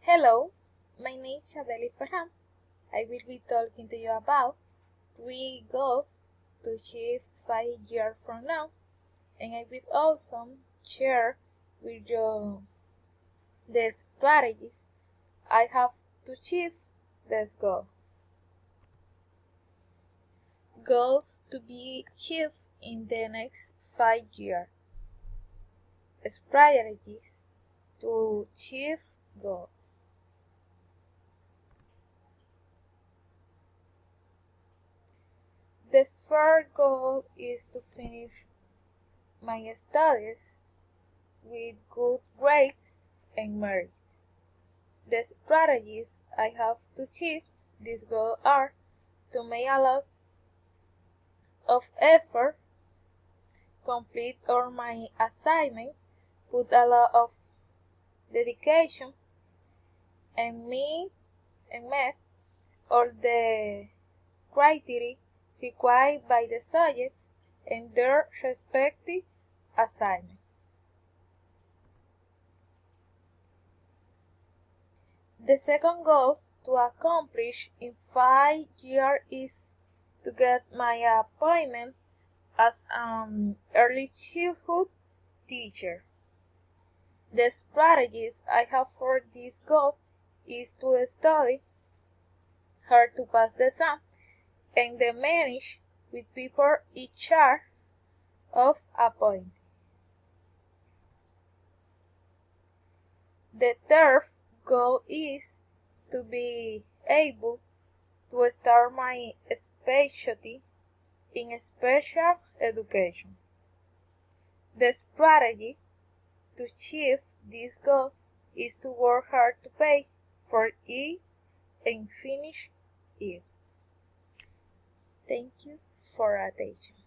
Hello, my name is Chabeli Ferran. I will be talking to you about 3 goals to achieve 5 years from now, and I will also share with you the strategies I have to achieve this goal. Goals to be achieved in the next 5 years. Strategies to achieve goals. The first goal is to finish my studies with good grades and merits. The strategies I have to achieve this goal are to make a lot of effort, complete all my assignments, put a lot of dedication, and meet all the criteria required by the subjects and their respective assignments. The second goal to accomplish in 5 years is to get my appointment as an early childhood teacher. The strategies I have for this goal is to study hard to pass the exam and then manage with people in charge of appointing. The third goal is to be able to start my specialty in special education. The strategy to achieve this goal is to work hard to pay for it and finish it. Thank you for attention.